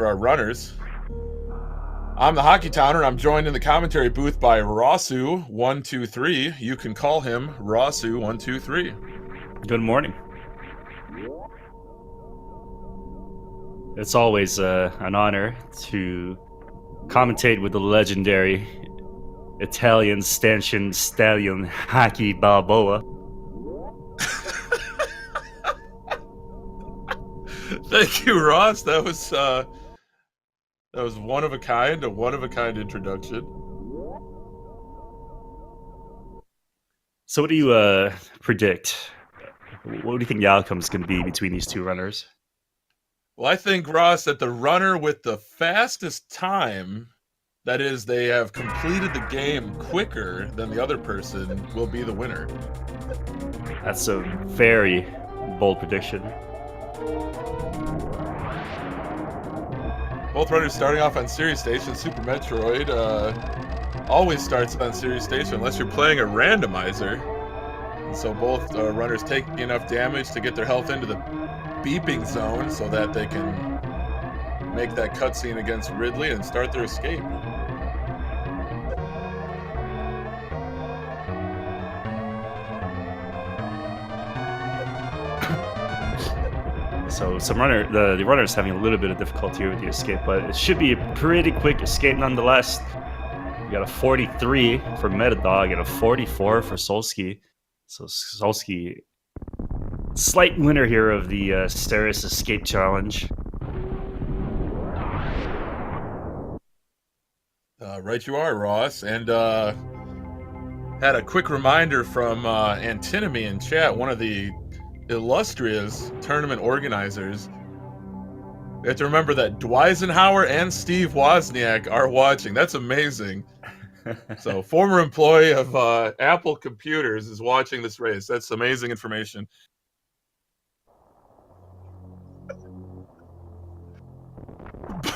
for our runners. I'm the Hockey Towner. I'm joined in the commentary booth by Rosu123. You can call him Rosu123. Good morning. It's always an honor to commentate with the legendary Italian stanchion stallion Hockey Balboa. Thank you, Ross. That was one of a kind introduction. So what do you predict? What do you think the outcome is going to be between these two runners? Well, I think, Ross, that the runner with the fastest time, that is, they have completed the game quicker than the other person, will be the winner. That's a very bold prediction. Both runners starting off on Series Station. Super Metroid always starts on Series Station unless you're playing a randomizer. And so both runners take enough damage to get their health into the beeping zone so that they can make that cutscene against Ridley and start their escape. So the runner's having a little bit of difficulty here with the escape, but it should be a pretty quick escape nonetheless. We got a 43 for Meddadog and a 44 for Solski. So Solski, slight winner here of the Steris Escape Challenge. Right you are, Ross. And had a quick reminder from Antinomy in chat, one of the illustrious tournament organizers. We have to remember that Dwisenhauer and Steve Wozniak are watching. That's amazing. So, former employee of Apple Computers is watching this race. That's amazing information.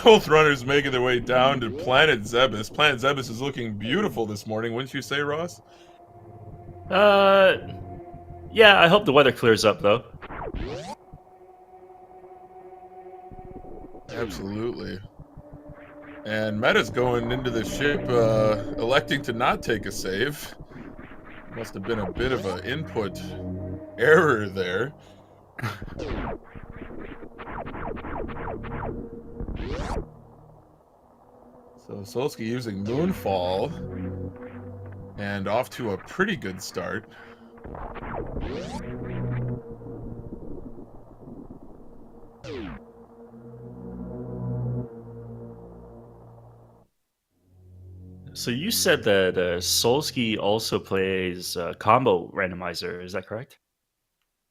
Both runners making their way down to Planet Zebus. Planet Zebus is looking beautiful this morning, wouldn't you say, Ross? Yeah, I hope the weather clears up, though. Absolutely. And Meta's going into the ship, electing to not take a save. Must have been a bit of an input error there. So Solski using Moonfall, and off to a pretty good start. So you said that Solski also plays combo randomizer, is that correct?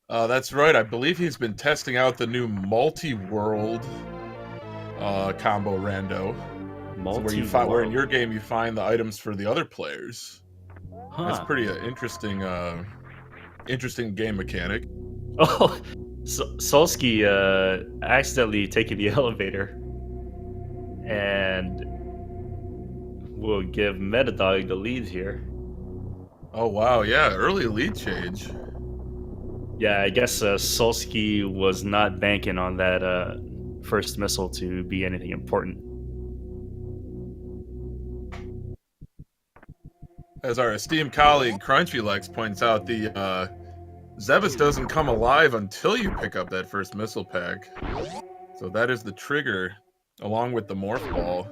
That's right. I believe he's been testing out the new multi-world combo rando. So where in your game you find the items for the other players. Huh. That's pretty interesting game mechanic. Oh, Solski accidentally taking the elevator, and will give Meddadog the lead here. Oh wow, yeah, early lead change. Yeah, I guess Solski was not banking on that first missile to be anything important. As our esteemed colleague CrunchyLex points out, the Zebus doesn't come alive until you pick up that first missile pack. So that is the trigger, along with the Morph Ball,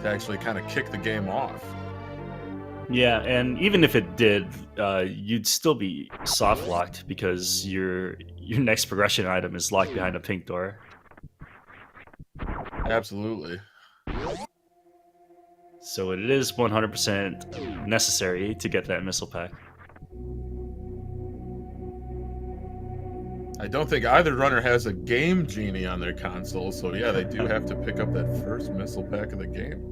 to actually kind of kick the game off. Yeah, and even if it did, you'd still be soft locked because your next progression item is locked behind a pink door. Absolutely. So it is 100% necessary to get that missile pack. I don't think either runner has a Game Genie on their console, so yeah, they do have to pick up that first missile pack of the game.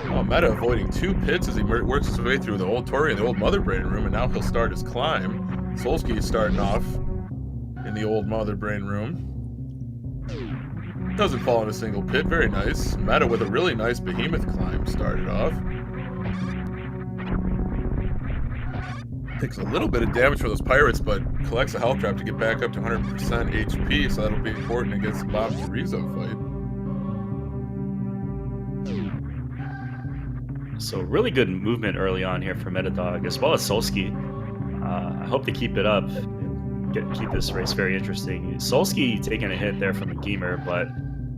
Oh, Meta avoiding 2 pits as he works his way through the old Tori and the old Mother Brain room, and now he'll start his climb. Solski is starting off in the old Mother Brain room. Doesn't fall in a single pit, very nice. Meta with a really nice Behemoth climb started off. Takes a little bit of damage for those pirates, but collects a health drop to get back up to 100% HP, so that'll be important against the Bob Chorizo fight. So really good movement early on here for Meddadog, as well as Solski. I hope they keep it up and keep this race very interesting. Solski taking a hit there from the Gamer, but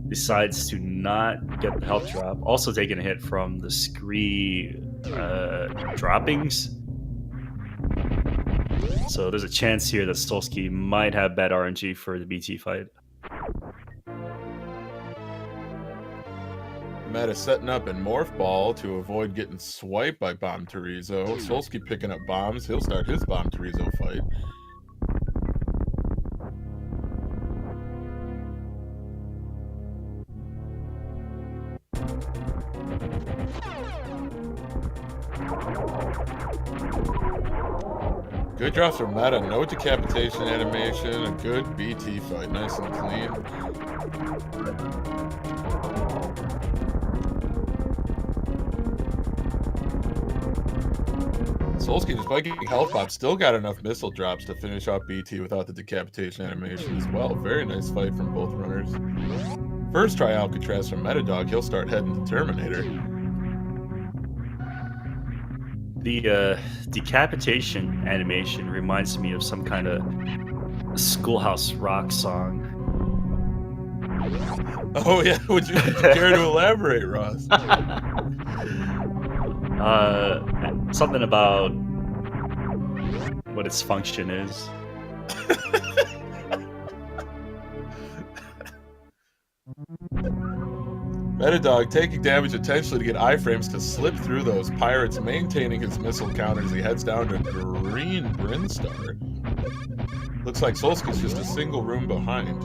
decides to not get the health drop. Also taking a hit from the Scree droppings. So there's a chance here that Solski might have bad RNG for the BT fight. Meta setting up in Morph Ball to avoid getting swiped by Bomb Chorizo. Solski picking up bombs. He'll start his Bomb Chorizo fight. Good drops from Meta. No decapitation animation. A good BT fight. Nice and clean. Solski, despite getting health pop, still got enough missile drops to finish off BT without the decapitation animation as well. Very nice fight from both runners. First try Alcatraz from Meddadog. He'll start heading to Terminator. The decapitation animation reminds me of some kind of Schoolhouse Rock song. Oh yeah, would you care to elaborate, Ross? Something about what its function is. Meddadog taking damage intentionally to get iframes to slip through those pirates, maintaining his missile counter as he heads down to Green Brinstar. Looks like Solski's just a single room behind.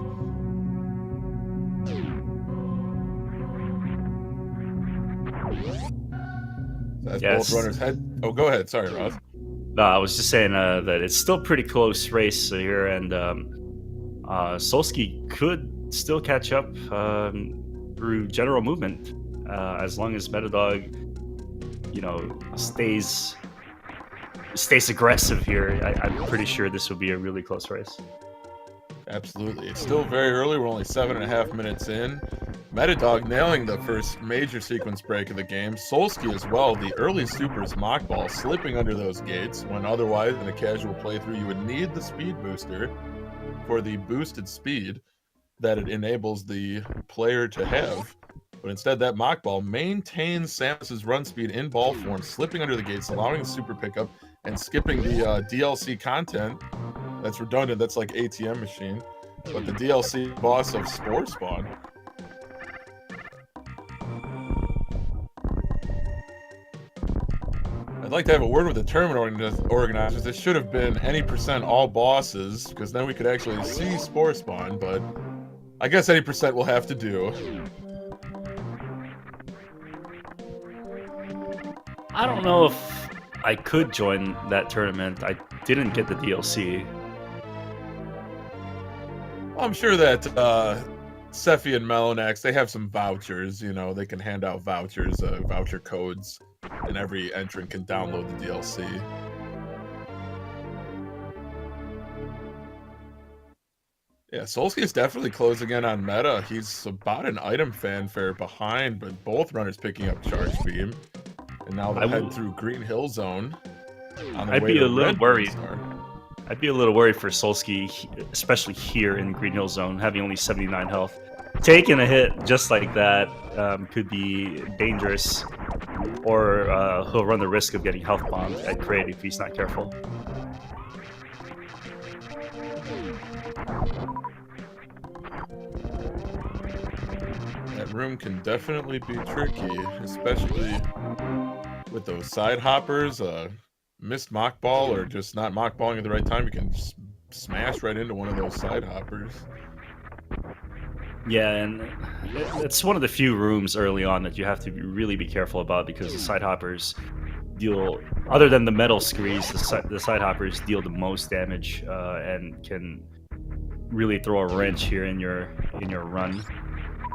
As both runners head... Oh, go ahead. Sorry, Ross. No, I was just saying that it's still pretty close race here, and Solski could still catch up through general movement as long as Meddadog, stays aggressive here. I'm pretty sure this will be a really close race. Absolutely. It's still very early. We're only 7.5 minutes in. Meddadog nailing the first major sequence break of the game. Solski as well. The early supers mock ball slipping under those gates when otherwise in a casual playthrough you would need the speed booster for the boosted speed that it enables the player to have. But instead that mock ball maintains Samus's run speed in ball form, slipping under the gates, allowing the super pickup and skipping the DLC content. That's redundant, that's like ATM machine. But the DLC boss of Spore Spawn. I'd like to have a word with the tournament organizers. This should have been any % all bosses, because then we could actually see Spore Spawn, but I guess any % will have to do. I don't know if I could join that tournament. I didn't get the DLC. I'm sure that Sephi and Melonax, they have some vouchers, they can hand out vouchers, voucher codes, and every entrant can download the DLC. Yeah, Solski is definitely closing in on meta. He's about an item fanfare behind, but both runners picking up Charge Beam. And now they'll head through Green Hill Zone. I'd be a little worried. I'd be a little worried for Solski, especially here in Green Hill Zone, having only 79 health. Taking a hit just like that could be dangerous, or he'll run the risk of getting health bombed at crate if he's not careful. That room can definitely be tricky, especially with those side hoppers. Missed mock ball or just not mock balling at the right time, you can smash right into one of those side hoppers. Yeah, and it's one of the few rooms early on that you have to really be careful about, because the side hoppers deal, other than the metal screes, the side hoppers deal the most damage and can really throw a wrench here in your run.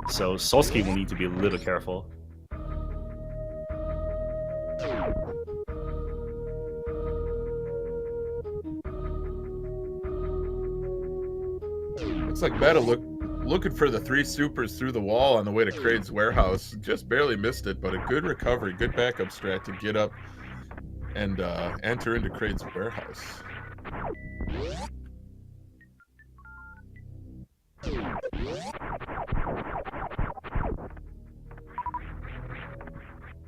So Solski will need to be a little careful. Looks like Meta looking for the 3 supers through the wall on the way to Kraid's warehouse. Just barely missed it, but a good recovery, good backup strat to get up and enter into Kraid's warehouse.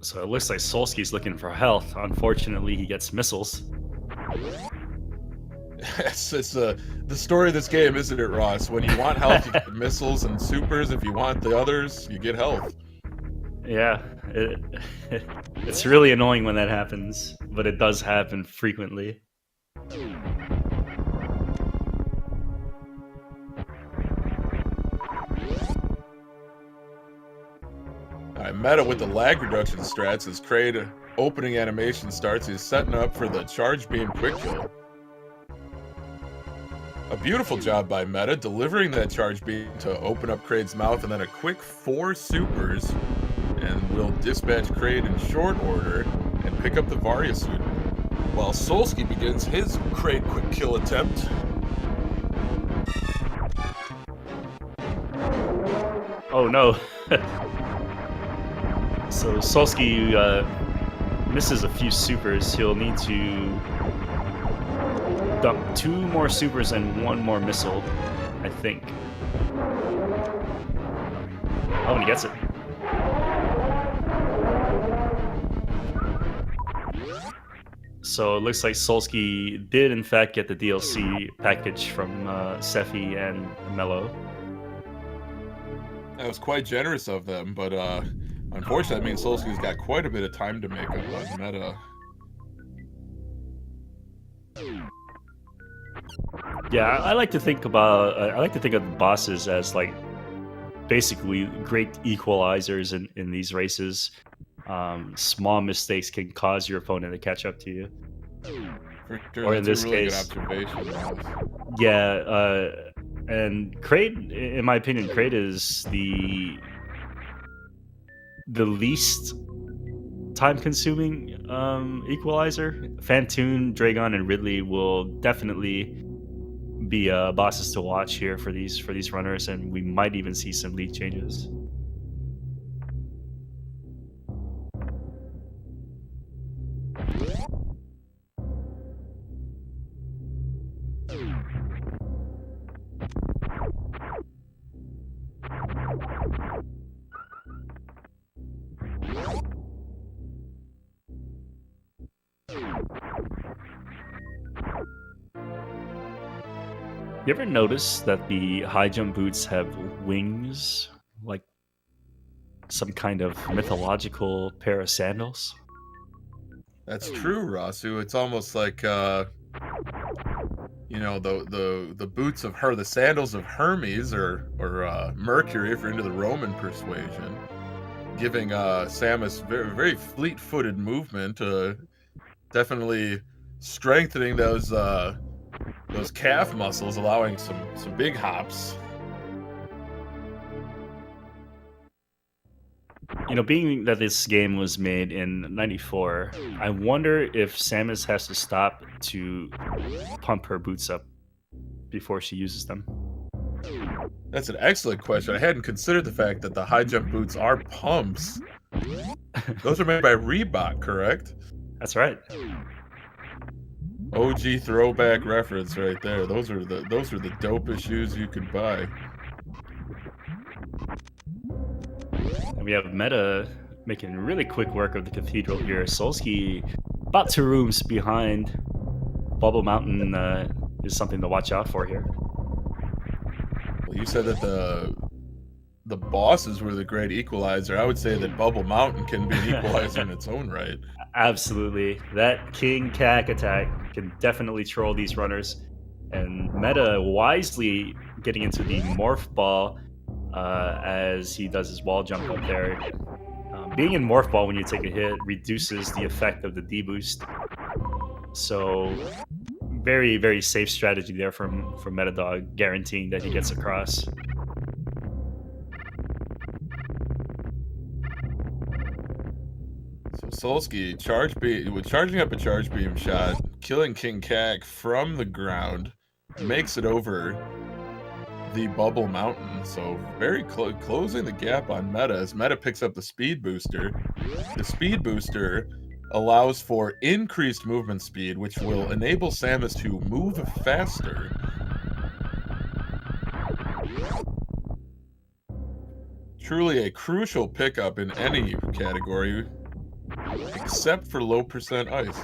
So it looks like Solski's looking for health. Unfortunately, he gets missiles. It's the story of this game, isn't it, Ross? When you want health, you get missiles and supers. If you want the others, you get health. Yeah, it's really annoying when that happens, but it does happen frequently. Alright, Meta with the lag reduction strats as Kraid opening animation starts. He's setting up for the charge beam quick kill. A beautiful job by Meta, delivering that charge beam to open up Kraid's mouth, and then a quick 4 supers, and we'll dispatch Kraid in short order and pick up the Varia suit, while Solski begins his Kraid quick kill attempt. Oh no. So Solski misses a few supers. He'll need to dump 2 more supers and 1 more missile, I think. Oh, and he gets it. So it looks like Solski did in fact get the DLC package from Sephi and Mello. That was quite generous of them, but unfortunately that means Solski's got quite a bit of time to make up on Meta. Yeah, I like to think about the bosses as like basically great equalizers in these races. Small mistakes can cause your opponent to catch up to you. For sure, Or in that's this a really case, good observation, Ross. yeah, and Kraid, in my opinion, Kraid is the least time-consuming equalizer. Fantoon, Dragon, and Ridley will definitely be bosses to watch here for these runners, and we might even see some league changes. You ever notice that the high jump boots have wings, like some kind of mythological pair of sandals? That's true, Rasu. It's almost like the boots of the sandals of Hermes or Mercury, if you're into the Roman persuasion, giving Samus very, very fleet-footed movement, definitely strengthening those calf muscles, allowing some big hops. You know, being that this game was made in '94, I wonder if Samus has to stop to pump her boots up before she uses them. That's an excellent question. I hadn't considered the fact that the high jump boots are pumps. Those are made by Reebok, correct? That's right. OG throwback reference right there. Those are the dopest shoes you could buy. And we have Meta making really quick work of the Cathedral here. Solski about 2 rooms behind. Bubble Mountain is something to watch out for here. Well, you said that the bosses were the great equalizer. I would say that Bubble Mountain can be an equalizer in its own right. Absolutely. That King Cack attack can definitely troll these runners. And Meta wisely getting into the Morph Ball as he does his wall jump up there. Being in Morph Ball when you take a hit reduces the effect of the D-boost. So very, very safe strategy there from Meddadog, guaranteeing that he gets across. So Solski charging up a charge beam shot, killing King Cack from the ground, makes it over the Bubble Mountain. So very closing the gap on Meta as Meta picks up the Speed Booster. The Speed Booster allows for increased movement speed, which will enable Samus to move faster. Truly a crucial pickup in any category, except for low percent ice.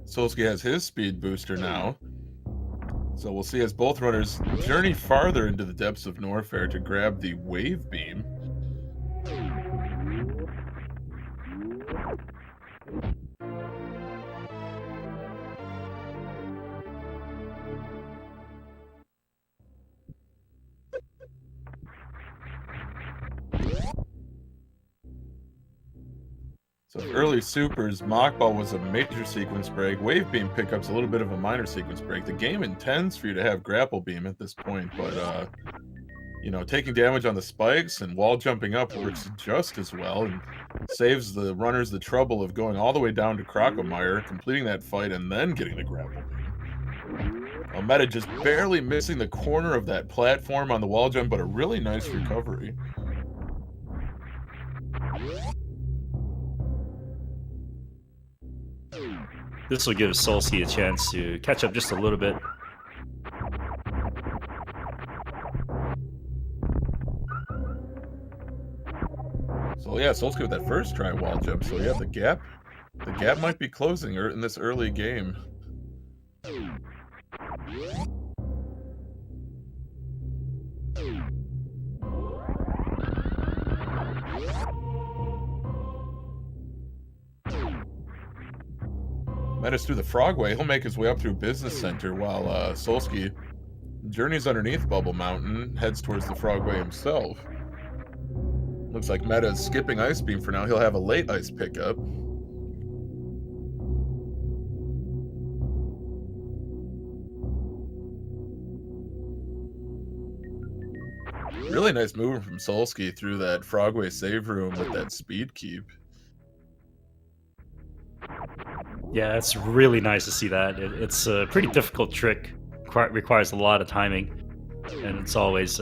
Solski has his speed booster now. So we'll see as both runners journey farther into the depths of Norfair to grab the Wave Beam. So early supers, Mach Ball was a major sequence break. Wave Beam pickup's a little bit of a minor sequence break. The game intends for you to have Grapple Beam at this point, but you know, taking damage on the spikes and wall jumping up works just as well and saves the runners the trouble of going all the way down to Crocomire, completing that fight, and then getting the Grapple Beam. Meta just barely missing the corner of that platform on the wall jump, but a really nice recovery. This will give Solski a chance to catch up just a little bit. So yeah, Solski with that first try wall jump. So yeah, the gap might be closing in this early game. Meta's through the Frogway. He'll make his way up through Business Center while Solski journeys underneath Bubble Mountain, heads towards the Frogway himself. Looks like Meta is skipping Ice Beam for now. He'll have a late ice pickup. Really nice movement from Solski through that Frogway save room with that speed keep. Yeah, it's really nice to see that. It's a pretty difficult trick. Requires a lot of timing, and it's always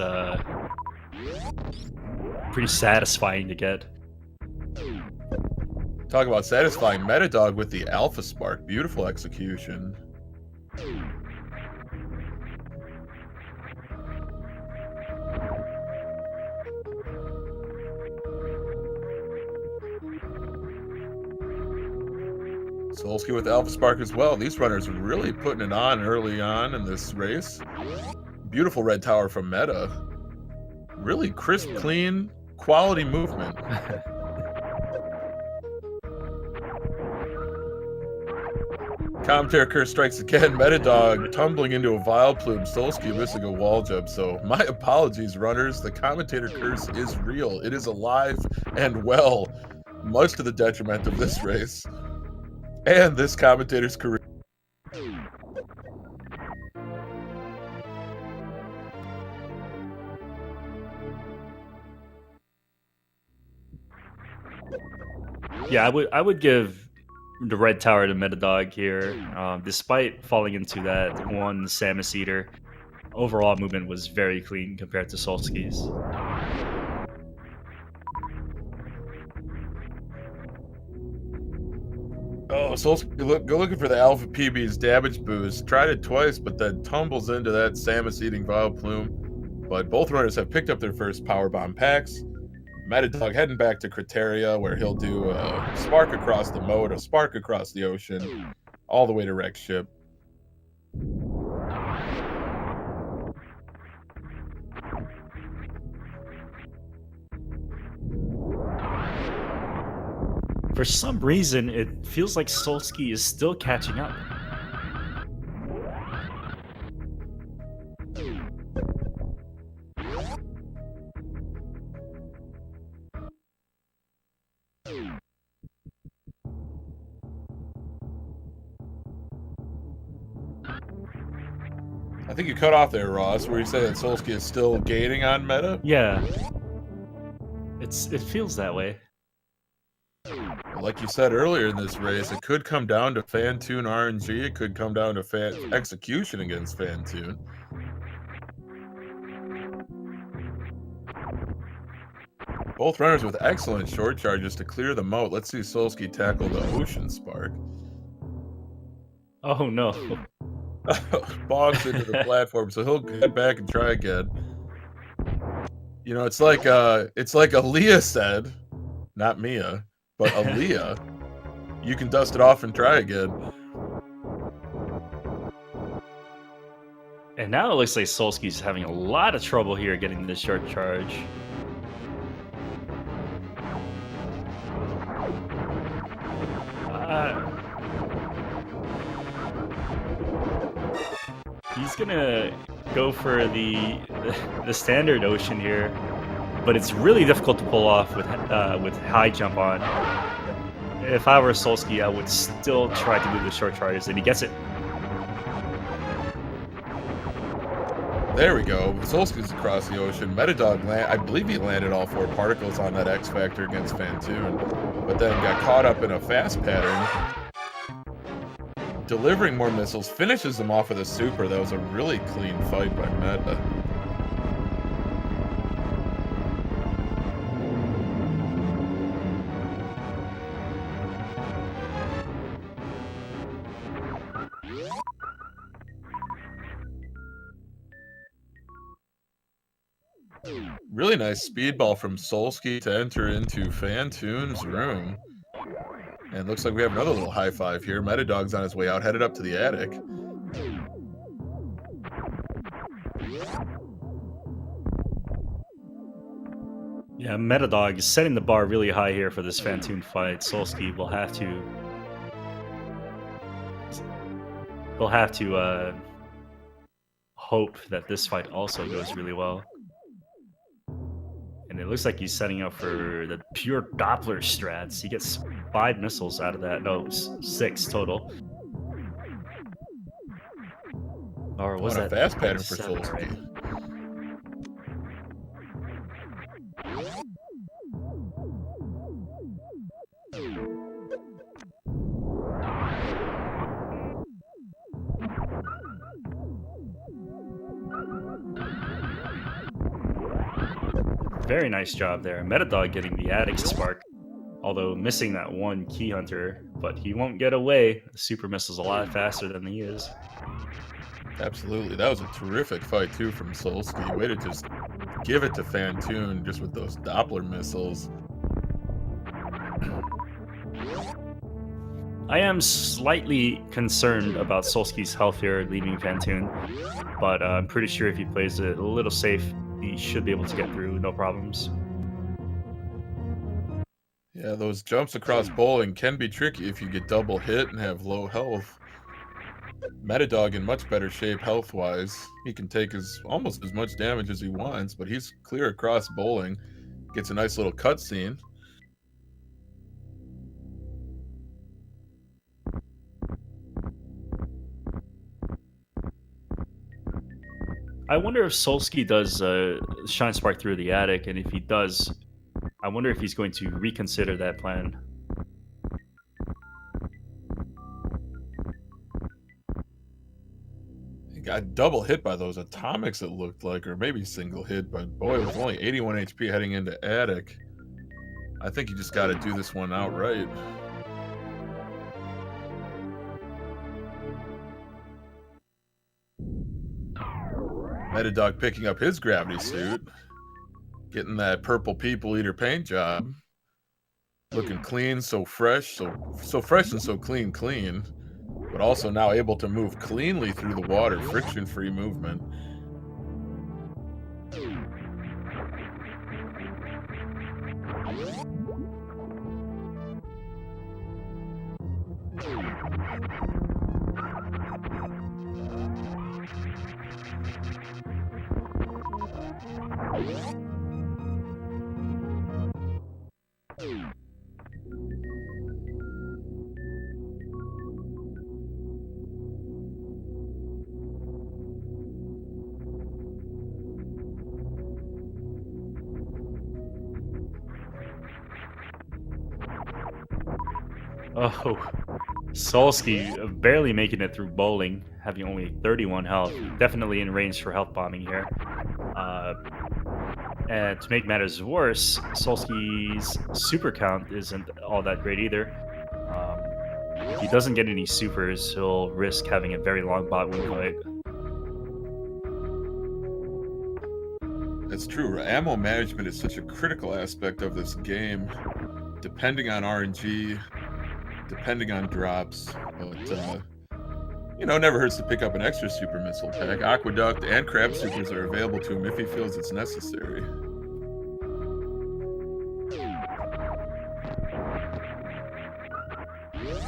pretty satisfying to get. Talk about satisfying. Meddadog with the Alpha Spark. Beautiful execution. Solski with Alpha Spark as well. These runners are really putting it on early on in this race. Beautiful red tower from Meta. Really crisp, clean, quality movement. Commentary curse strikes again. Meddadog tumbling into a Vile Plume. Solski missing a wall jump. So my apologies, runners. The commentator curse is real. It is alive and well, much to the detriment of this race and this commentator's career. Yeah, I would give the red tower to Meddadog here. Despite falling into that one Samus Eater, overall movement was very clean compared to Solski's. Oh, Solski go looking for the Alpha PB's damage boost. Tried it twice, but then tumbles into that Samus eating Vile Plume. But both runners have picked up their first Power Bomb packs. Meddadog heading back to Criteria, where he'll do a Spark across the moat, a Spark across the ocean, all the way to Wreck Ship. For some reason, it feels like Solski is still catching up. I think you cut off there, Ross, where you say that Solski is still gaining on Meta. Yeah. It feels that way. Well, like you said earlier in this race, it could come down to Fantune RNG. It could come down to execution against Fantune. Both runners with excellent short charges to clear the moat. Let's see Solski tackle the Ocean Spark. Oh no. Bonks into the platform, so he'll head back and try again. You know, it's like Aaliyah said, not Mia, but Aaliyah. You can dust it off and try again. And now it looks like Solski's having a lot of trouble here getting this short charge. He's gonna go for the standard Ocean here, but it's really difficult to pull off with high jump on. If I were Solski, I would still try to do the short charges, and he gets it. There we go. Solski's across the ocean. Meddadog, I believe he landed all 4 particles on that X Factor against Fantune, but then got caught up in a fast pattern. Delivering more missiles, finishes them off with a super. That was a really clean fight by Meta. Really nice speedball from Solski to enter into Fantune's room. And looks like we have another little high five here. Meddadog's on his way out, headed up to the attic. Yeah, Meddadog is setting the bar really high here for this Fantune fight. Solski will have to... He'll have to hope that this fight also goes really well. And it looks like he's setting up for the pure Doppler strats. He gets 5 missiles out of that. No, 6 total. Or was that a fast pattern for 7, Solski? right? Very nice job there. Meddadog getting the attic spark, although missing that one key hunter, but he won't get away. The super missile's a lot faster than he is. Absolutely. That was a terrific fight, too, from Solski. Way to just give it to Fantune just with those Doppler missiles. I am slightly concerned about Solski's health here leaving Fantune, but I'm pretty sure if he plays it a little safe, he should be able to get through, no problems. Yeah, those jumps across bowling can be tricky if you get double hit and have low health. Meddadog in much better shape health-wise. He can take almost as much damage as he wants, but he's clear across bowling. Gets a nice little cutscene. I wonder if Solski does Shine Spark through the attic, and if he does, I wonder if he's going to reconsider that plan. He got double hit by those atomics, it looked like, or maybe single hit, but boy, with only 81 HP heading into attic, I think you just got to do this one outright. Meddadog picking up his gravity suit. Getting that purple people eater paint job. Looking clean, so fresh, so fresh and so clean. But also now able to move cleanly through the water, friction-free movement. Oh, Solski barely making it through bowling, having only 31 health. Definitely in range for health bombing here. Uh, and to make matters worse, Solski's super count isn't all that great either. If he doesn't get any supers, he'll risk having a very long bot win fight. That's true. Ammo management is such a critical aspect of this game, depending on RNG, depending on drops. But, never hurts to pick up an extra super missile pack. Aqueduct and Crab supers are available to him if he feels it's necessary.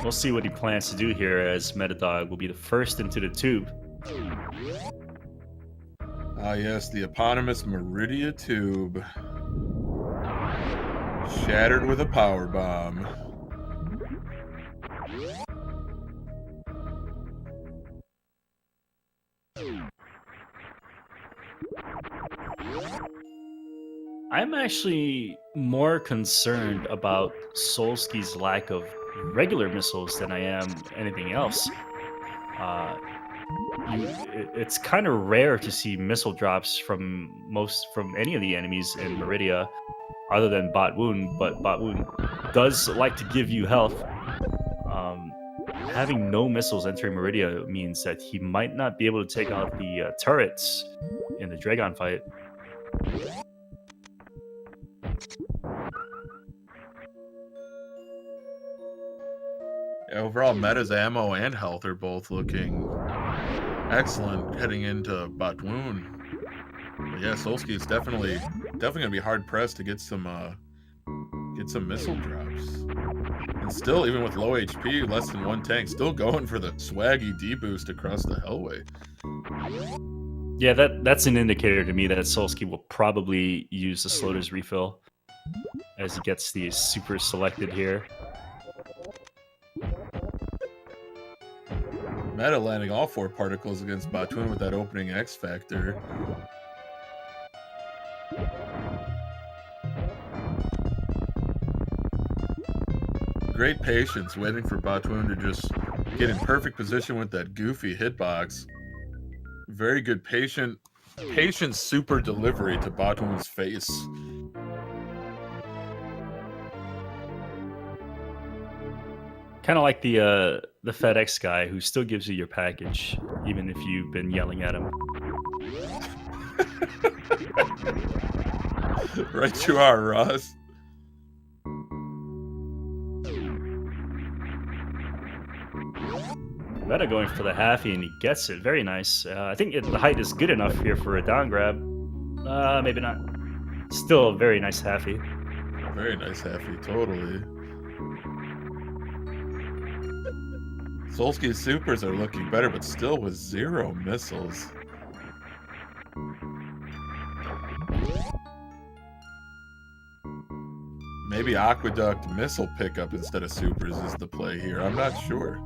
We'll see what he plans to do here, as Meddadog will be the first into the tube. Ah, yes, the eponymous Meridia tube. Shattered with a power bomb. I'm actually more concerned about Solski's lack of regular missiles than I am anything else. It's kind of rare to see missile drops from any of the enemies in Meridia, other than Bot Wound. But Bot Wound does like to give you health. Having no missiles entering Meridia means that he might not be able to take out the turrets in the Dragon fight. Yeah, overall, Meta's ammo and health are both looking excellent heading into Batwoon. But yeah, Solski is definitely gonna be hard pressed to get some missile drops. And still, even with low HP, less than one tank, still going for the swaggy D boost across the Hellway. Yeah, that's an indicator to me that Solski will probably use the Sloater's refill as he gets the super selected here. Meta landing all 4 particles against Batwoon with that opening X Factor. Great patience waiting for Batwoon to just get in perfect position with that goofy hitbox. Very good patient super delivery to Batwoon's face. Kind of like the FedEx guy who still gives you your package, even if you've been yelling at him. Right you are, Ross. Meta going for the halfie, and he gets it. Very nice. I think the height is good enough here for a down grab. Maybe not. Still a very nice halfie. Very nice halfie, totally. Solski's supers are looking better, but still with 0 missiles. Maybe Aqueduct missile pickup instead of supers is the play here. I'm not sure.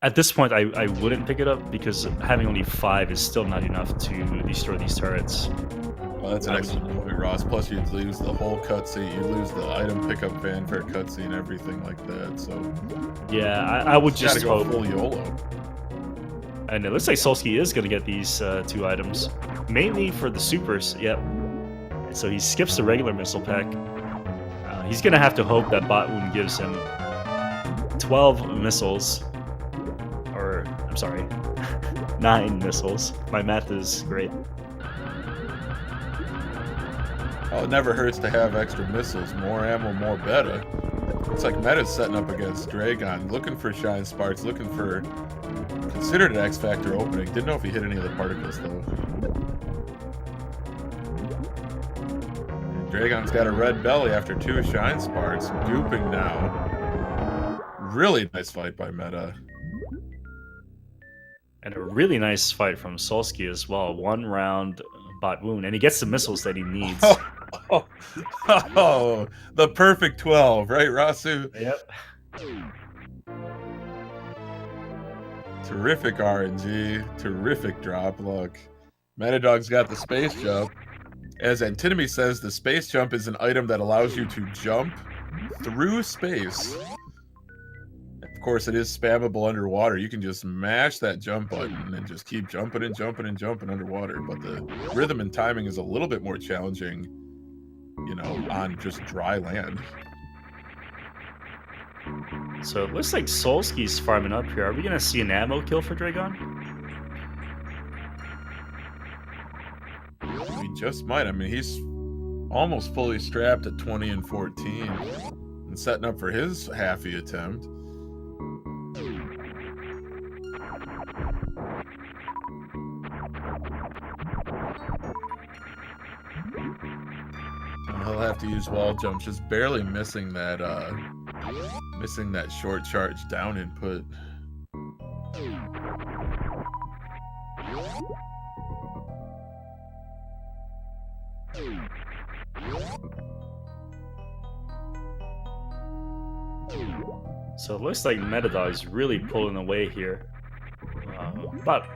At this point, I wouldn't pick it up because having only 5 is still not enough to destroy these turrets. Well, that's an excellent point, Ross. Plus, you'd lose the whole cutscene. You'd lose the item pickup fanfare cutscene, everything like that. So, yeah, I would just gotta go hope. full YOLO. And it looks like Solski is going to get these 2 items, mainly for the supers. Yep. And so he skips the regular missile pack. He's going to have to hope that Batwoon gives him 12 missiles. Or, I'm sorry, 9 missiles. My math is great. Oh, it never hurts to have extra missiles. More ammo, more beta. Looks like Meta's setting up against Dragon, looking for Shine Sparks, looking for considered an X Factor opening. Didn't know if he hit any of the particles though. And Dragon's got a red belly after 2 Shine Sparks, gooping now. Really nice fight by Meta. And a really nice fight from Solski as well. 1 round bot wound, and he gets the missiles that he needs. Oh, the perfect 12, right, Rasu? Yep. Terrific RNG, terrific drop. Look, Meddadog's got the space jump. As Antinomy says, the space jump is an item that allows you to jump through space. Of course, it is spammable underwater. You can just mash that jump button and just keep jumping and jumping and jumping underwater. But the rhythm and timing is a little bit more challenging, you know, on just dry land. So it looks like Solski's farming up here. Are we gonna see an ammo kill for Dragon? We just might. I mean, he's almost fully strapped at 20 and 14 and setting up for his halfy attempt. He'll have to use wall jumps, just barely missing that short charge down input. So it looks like Meddadog's really pulling away here. About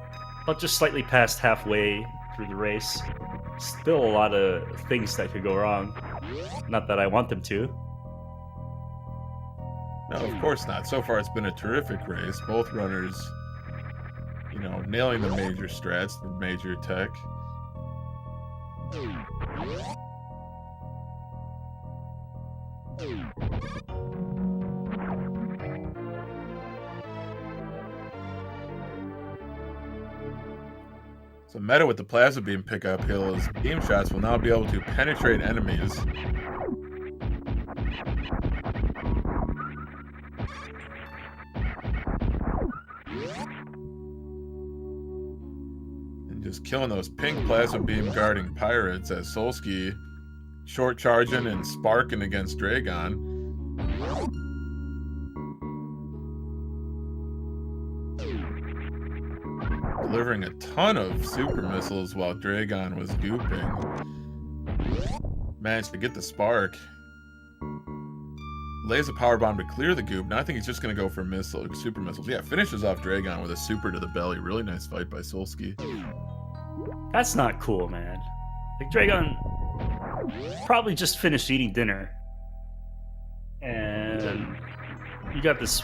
just slightly past halfway through the race. Still a lot of things that could go wrong. Not that I want them to. No, of course not. So far, it's been a terrific race. Both runners, you know, nailing the major strats, the major tech. So meta with the plasma beam pickup hill is beam shots will now be able to penetrate enemies. And just killing those pink plasma beam guarding pirates as Solski short charging and sparking against Dragon. Delivering a ton of super missiles while Dragon was gooping. Managed to get the spark. Lays a power bomb to clear the goop. Now I think he's just going to go for super missiles. Yeah, finishes off Dragon with a super to the belly. Really nice fight by Solski. That's not cool, man. Like, Dragon probably just finished eating dinner. And you got this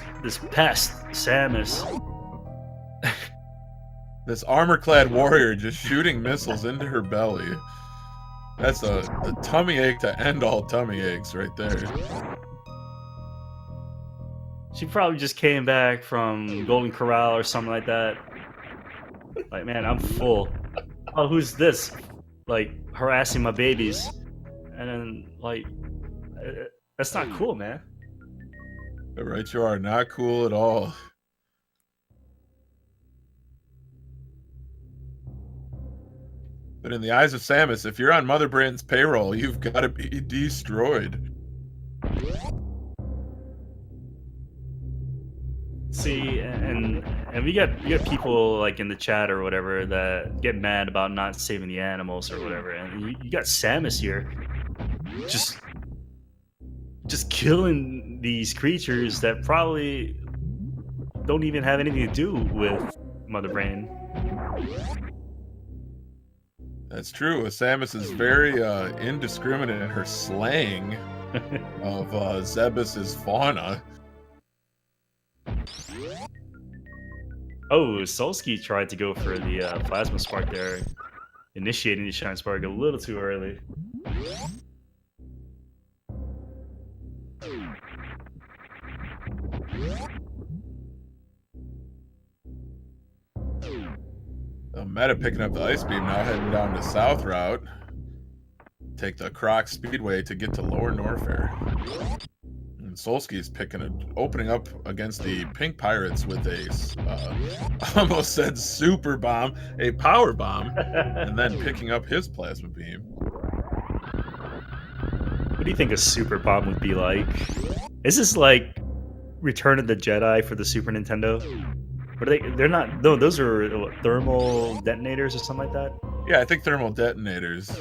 pest, Samus. This armor-clad warrior just shooting missiles into her belly. That's the tummy ache to end all tummy aches right there. She probably just came back from Golden Corral or something like that. Like, man, I'm full. Oh, who's this? Like, harassing my babies. And then, like, that's not cool, man. Right, you are. Not cool at all. But in the eyes of Samus, if you're on Mother Brand's payroll, you've got to be destroyed. See, and we got people like in the chat or whatever that get mad about not saving the animals or whatever, and you got Samus here, just killing these creatures that probably don't even have anything to do with Mother Brain. That's true. Samus is very indiscriminate in her slaying of Zebus's fauna. Oh, Solski tried to go for the plasma spark there, initiating the shine spark a little too early. Meta picking up the ice beam now, heading down to South Route. Take the Croc Speedway to get to Lower Norfair. And Solski's opening up against the Pink Pirates with a, almost said super bomb, a power bomb, and then picking up his plasma beam. What do you think a super bomb would be like? Is this like Return of the Jedi for the Super Nintendo? What are they? They're not. No, those are thermal detonators or something like that. Yeah, I think thermal detonators.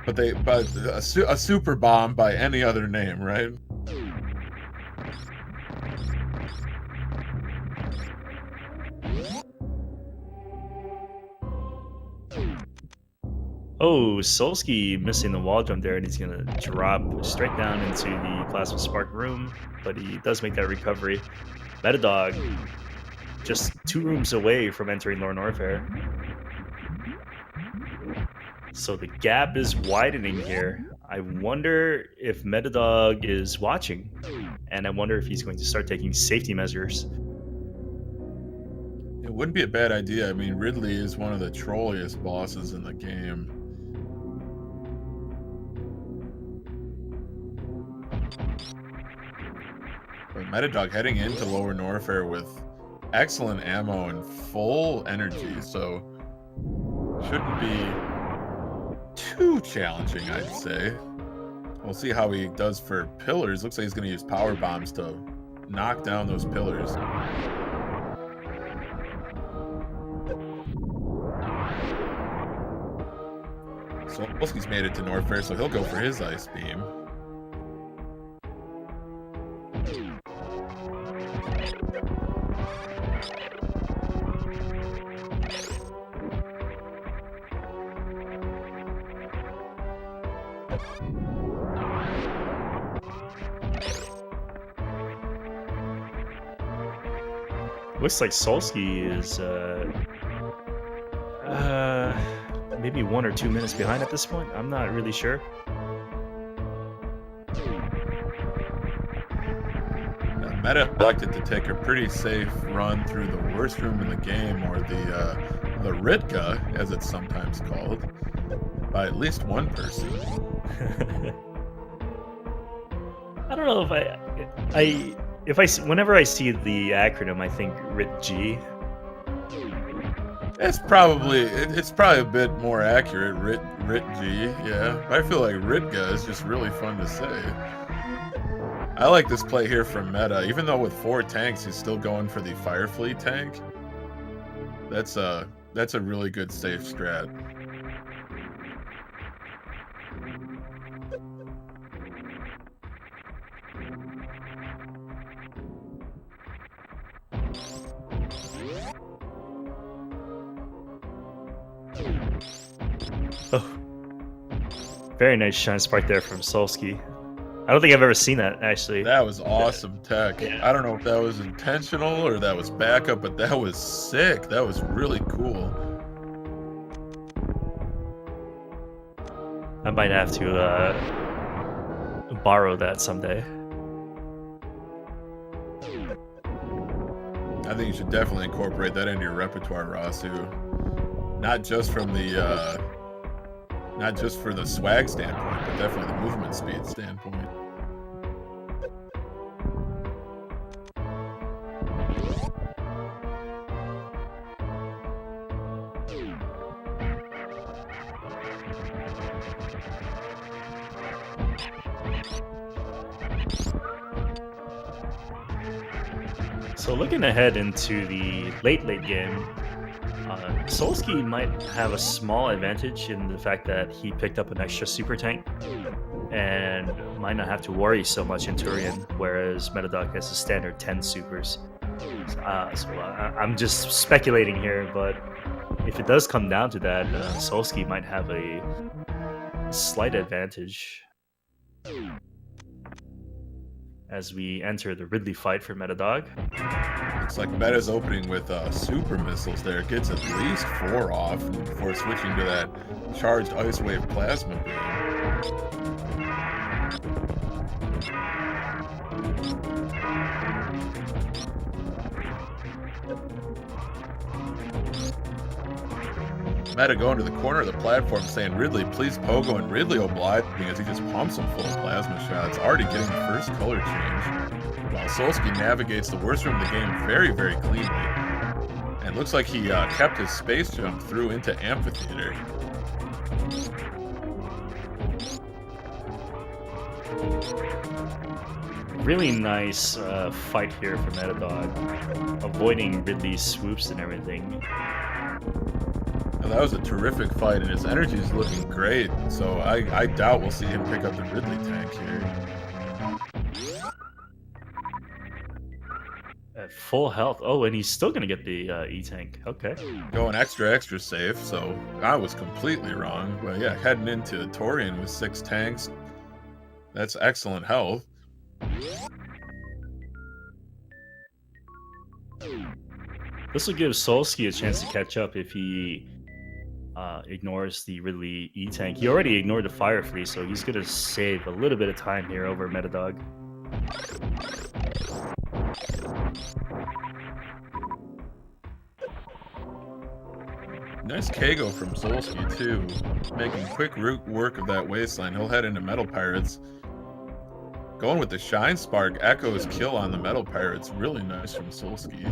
But a super bomb by any other name, right? Oh, Solski missing the wall jump there, and he's gonna drop straight down into the Plasma Spark room, but he does make that recovery. Meddadog just 2 rooms away from entering Lord Norfair. So the gap is widening here. I wonder if Meddadog is watching, and I wonder if he's going to start taking safety measures. It wouldn't be a bad idea. I mean, Ridley is one of the trolliest bosses in the game. But Meddadog heading into Lower Norfair with excellent ammo and full energy, so shouldn't be too challenging, I'd say. We'll see how he does for pillars. Looks like he's going to use power bombs to knock down those pillars. Solski's made it to Norfair, so he'll go for his ice beam. Looks like Solski is maybe 1 or 2 minutes behind at this point. I'm not really sure. Meta elected to take a pretty safe run through the worst room in the game, or the Ritka, as it's sometimes called, by at least one person. I don't know if whenever I see the acronym, I think RITG. It's probably a bit more accurate. RitG, yeah. I feel like Ritka is just really fun to say. I like this play here from Meta. Even though with 4 tanks, he's still going for the Firefleet tank. That's a really good safe strat. Oh, very nice shine spark there from Solski. I don't think I've ever seen that, actually. That was awesome tech. Yeah. I don't know if that was intentional or that was backup, but that was sick. That was really cool. I might have to borrow that someday. I think you should definitely incorporate that into your repertoire, Rasu. Not just from the not just for the swag standpoint, but definitely the movement speed standpoint. So looking ahead into the late game, Solski might have a small advantage in the fact that he picked up an extra super tank and might not have to worry so much in Turian, whereas Meddadog has a standard 10 supers. I'm just speculating here, but if it does come down to that, Solski might have a slight advantage as we enter the Ridley fight for Meddadog. Looks like Meta's opening with super missiles there. Gets at least 4 off before switching to that charged ice wave plasma beam. Meta going to the corner of the platform saying, Ridley, please pogo, and Ridley obliging as he just pumps him full of plasma shots, already getting the first color change. While Solski navigates the worst room of the game very, very cleanly. And looks like he kept his space jump through into Amphitheater. Really nice fight here for Meddadog, avoiding Ridley's swoops and everything. That was a terrific fight, and his energy is looking great, so I doubt we'll see him pick up the Ridley tank here. At full health. Oh, and he's still gonna get the E-Tank. Okay. Going extra safe, so I was completely wrong. But yeah, heading into Torian with 6 tanks. That's excellent health. This will give Solski a chance to catch up if he ignores the Ridley E-Tank. He already ignored the Fire Fleet, so he's going to save a little bit of time here over Meddadog. Nice Kago from Solski, too. Making quick work of that wasteland. He'll head into Metal Pirates. Going with the Shine Spark, Echo's kill on the Metal Pirates. Really nice from Solski.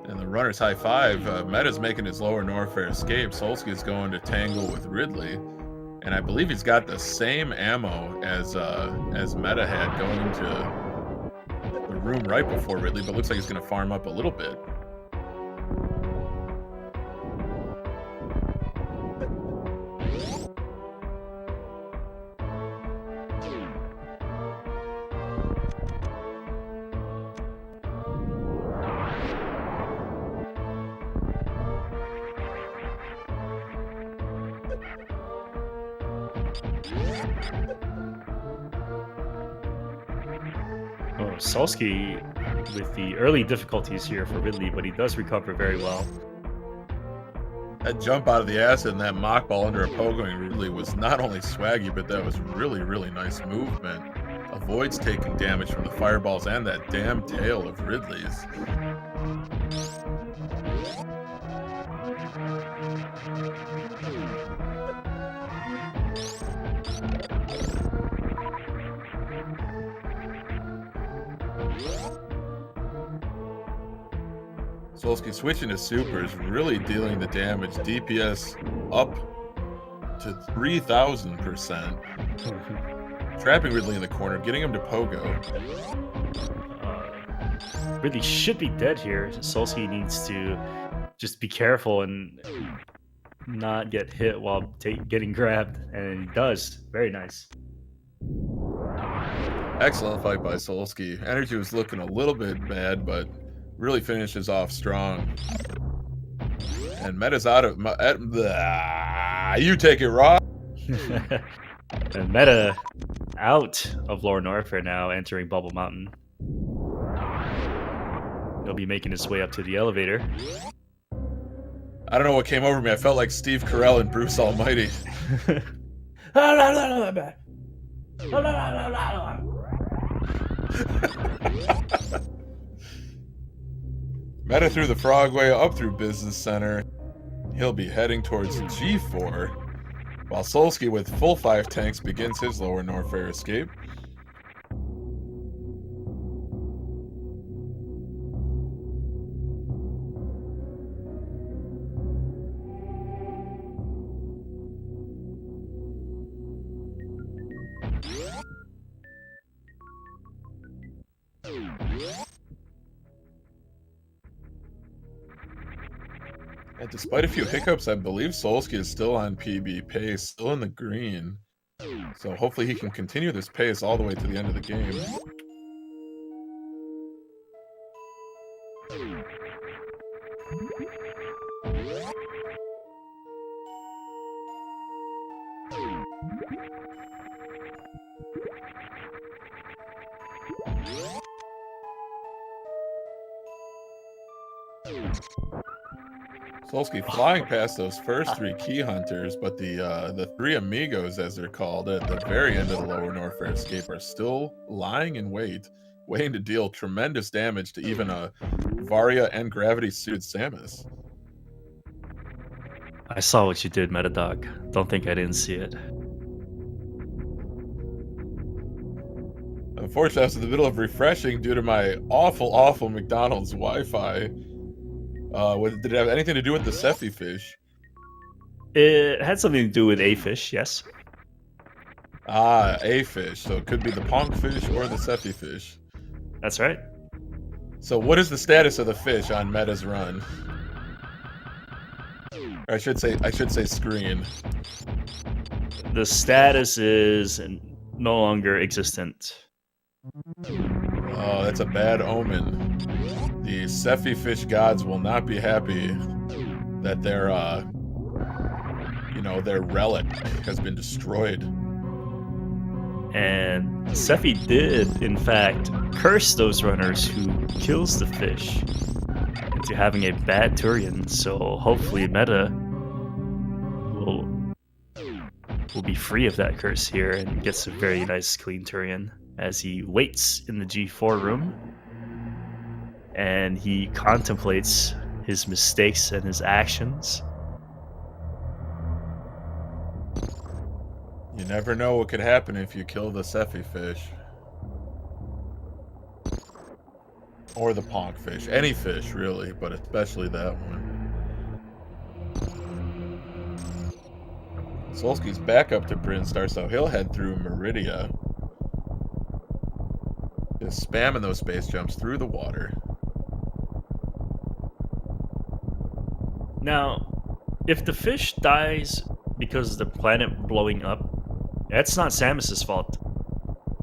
And the runner's high five. Meta's making his lower Norfair escape. Solski is going to tangle with Ridley. And I believe he's got the same ammo as Meta had going into the room right before Ridley, but looks like he's going to farm up a little bit. Solski with the early difficulties here for Ridley, but he does recover very well. That jump out of the acid and that mock ball under a pogoing Ridley was not only swaggy, but that was really nice movement. Avoids taking damage from the fireballs and that damn tail of Ridley's. Solski switching to supers, really dealing the damage. DPS up to 3,000%. Trapping Ridley in the corner, getting him to pogo. Ridley should be dead here. Solski needs to just be careful and not get hit while getting grabbed, and he does. Very nice. Excellent fight by Solski. Energy was looking a little bit bad, but really finishes off strong. And Meta's out of... you take it, Raw. And Meta out of Lower Norfair now, entering Bubble Mountain. He'll be making his way up to the elevator. I don't know what came over me. I felt like Steve Carell and Bruce Almighty. Meta through the Frogway, up through Business Center. He'll be heading towards G4, while Solski with full 5 tanks begins his Lower Norfair escape. And despite a few hiccups, I believe Solski is still on PB pace, still in the green. So hopefully he can continue this pace all the way to the end of the game. Solski flying past those first 3 key hunters, but the 3 amigos, as they're called, at the very end of the Lower Norfair escape are still lying in wait, waiting to deal tremendous damage to even a Varia and gravity-suited Samus. I saw what you did, Meddadog. Don't think I didn't see it. Unfortunately, I was in the middle of refreshing due to my awful McDonald's Wi-Fi. Did it have anything to do with the Sephi fish? It had something to do with a fish, yes. Ah, a fish. So it could be the Ponk fish or the Sephi fish. That's right. So what is the status of the fish on Meta's run? Or I should say screen. the status is no longer existent. Oh, that's a bad omen. The Sephi fish gods will not be happy that their their relic has been destroyed. And Sephi did, in fact, curse those runners who kills the fish into having a bad Turian. So hopefully Meta will be free of that curse here and gets a very nice clean Turian as he waits in the G4 room and he contemplates his mistakes and his actions. You never know what could happen if you kill the Sephi fish. Or the Ponk fish. Any fish, really, but especially that one. Solski's back up to Brinstar, so he'll head through Meridia. Just spamming those space jumps through the water. Now, if the fish dies because of the planet blowing up, that's not Samus's fault.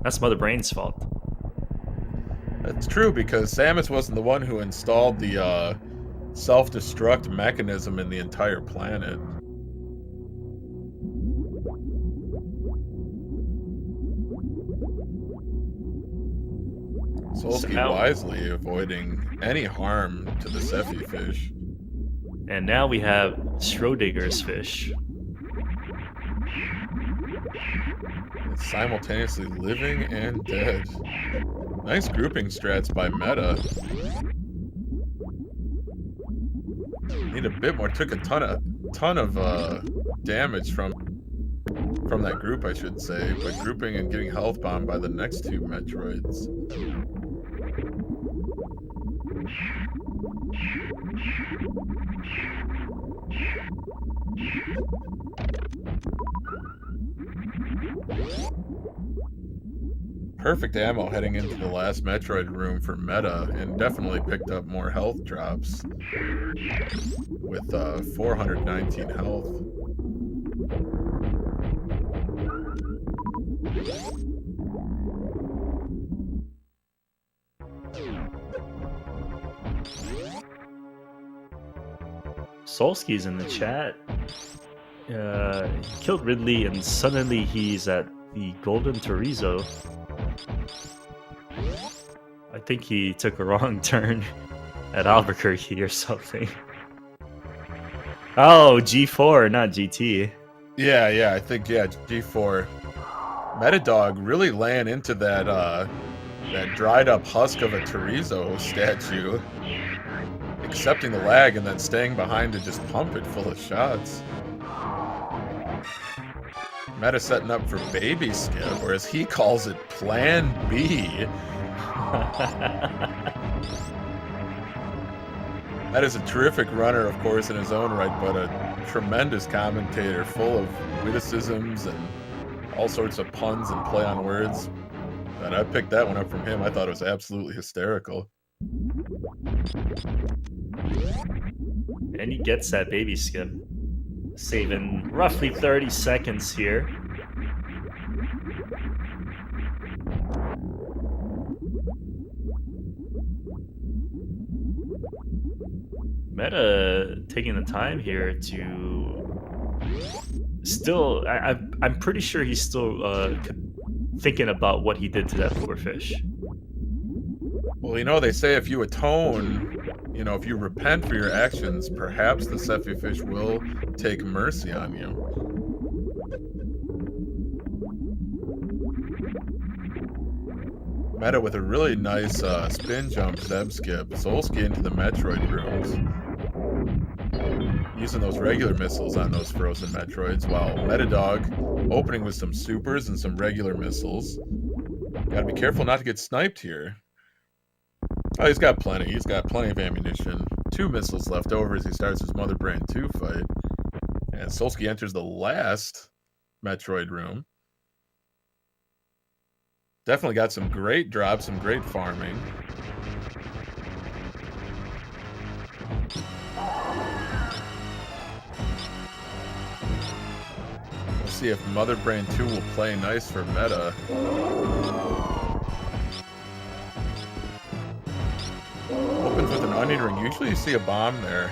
That's Mother Brain's fault. That's true, because Samus wasn't the one who installed the self-destruct mechanism in the entire planet. Solski wisely avoiding any harm to the Sephi fish. And now we have Schrodinger's fish. It's simultaneously living and dead. Nice grouping strats by Meta. Need a bit more. Took a ton of damage from that group, I should say, by grouping and getting health bombed by the next two Metroids. Perfect ammo heading into the last Metroid room for Meta, and definitely picked up more health drops with 419 health. Solski's in the chat. He killed Ridley and suddenly he's at the Golden Chorizo. I think he took a wrong turn at Albuquerque or something. Oh, G4, not GT. Yeah, I think, G4. Meddadog really laying into that dried up husk of a Chorizo statue. Accepting the lag and then staying behind to just pump it full of shots. Meta setting up for baby skip, or as he calls it, Plan B. That is a terrific runner, of course, in his own right, but a tremendous commentator, full of witticisms and all sorts of puns and play on words. And I picked that one up from him. I thought it was absolutely hysterical. And he gets that baby skip, saving roughly 30 seconds here. Meta taking the time here to still, I'm pretty sure he's still thinking about what he did to that poor fish. Well, they say if you atone, if you repent for your actions, perhaps the Sephi fish will take mercy on you. Meta with a really nice spin jump Zeb skip. Solski into the Metroid rooms. Using those regular missiles on those frozen Metroids, while Meddadog opening with some supers and some regular missiles. Gotta be careful not to get sniped here. Oh, he's got plenty. He's got plenty of ammunition. 2 missiles left over as he starts his Mother Brain 2 fight. And Solski enters the last Metroid room. Definitely got some great drops, some great farming. We'll see if Mother Brain 2 will play nice for meta. Opens with an onion ring. Usually you see a bomb there.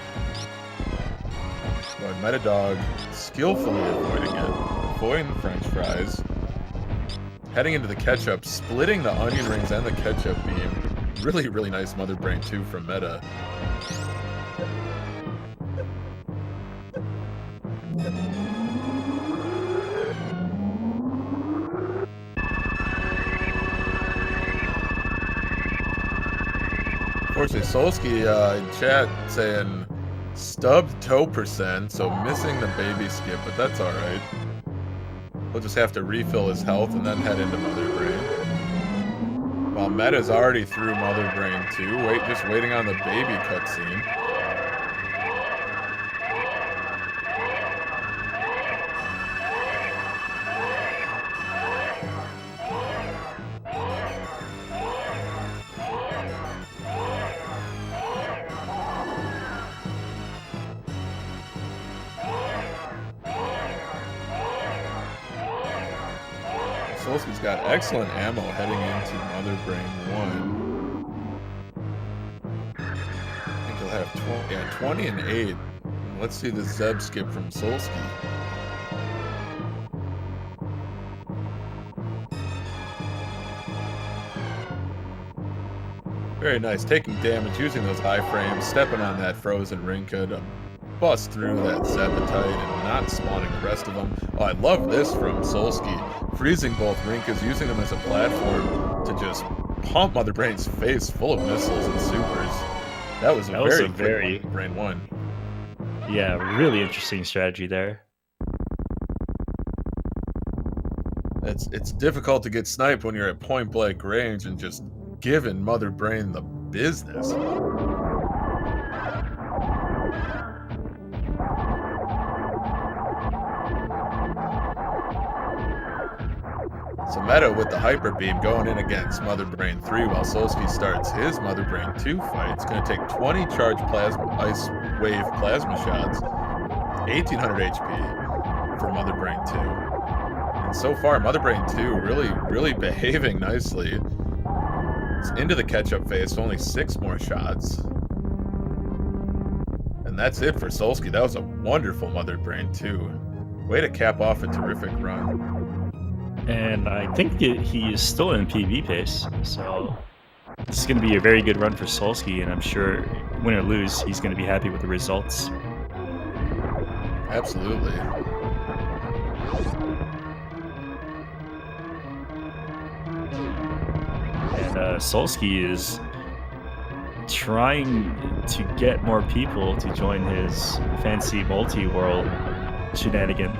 But Meddadog skillfully avoiding it. Avoiding the french fries. Heading into the ketchup, splitting the onion rings and the ketchup beam. Really, really nice Mother Brain 2 from meta. Unfortunately, Solski in chat saying stubbed toe %, so missing the baby skip, but that's alright. We'll just have to refill his health and then head into Mother Brain. While Meta's already through Mother Brain 2, just waiting on the baby cutscene. Solski's got excellent ammo heading into Mother Brain 1. I think he'll have 20 and 8. Let's see the Zeb skip from Solski. Very nice, taking damage, using those iframes, stepping on that frozen Rinka to bust through that Zepatite and not spawning the rest of them. Oh, I love this from Solski. Freezing both Rinkas, using them as a platform to just pump Mother Brain's face full of missiles and supers. That was a very quick Brain 1. Yeah, really interesting strategy there. It's difficult to get sniped when you're at point blank range and just giving Mother Brain the business. So Meta with the Hyper Beam going in against Mother Brain 3 while Solski starts his Mother Brain 2 fight. It's going to take 20 charged Ice Wave Plasma shots, 1800 HP for Mother Brain 2. And so far, Mother Brain 2 really behaving nicely. It's into the catch-up phase, so only 6 more shots. And that's it for Solski. That was a wonderful Mother Brain 2. Way to cap off a terrific run. And I think he is still in PB pace, so this is going to be a very good run for Solski, and I'm sure, win or lose, he's going to be happy with the results. Absolutely. And Solski is trying to get more people to join his fancy multi-world shenanigan.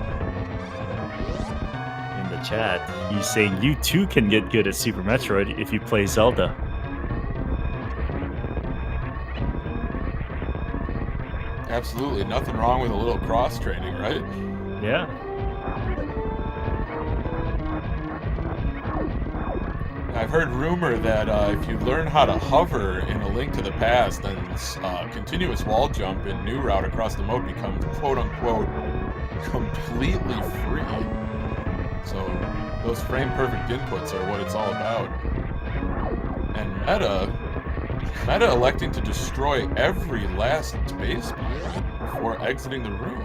Chat, he's saying you too can get good at Super Metroid if you play Zelda. Absolutely, nothing wrong with a little cross training, right? Yeah. I've heard rumor that if you learn how to hover in A Link to the Past, then continuous wall jump in New Route across the mode becomes quote-unquote completely free. So those frame-perfect inputs are what it's all about. And Meta electing to destroy every last space before exiting the room.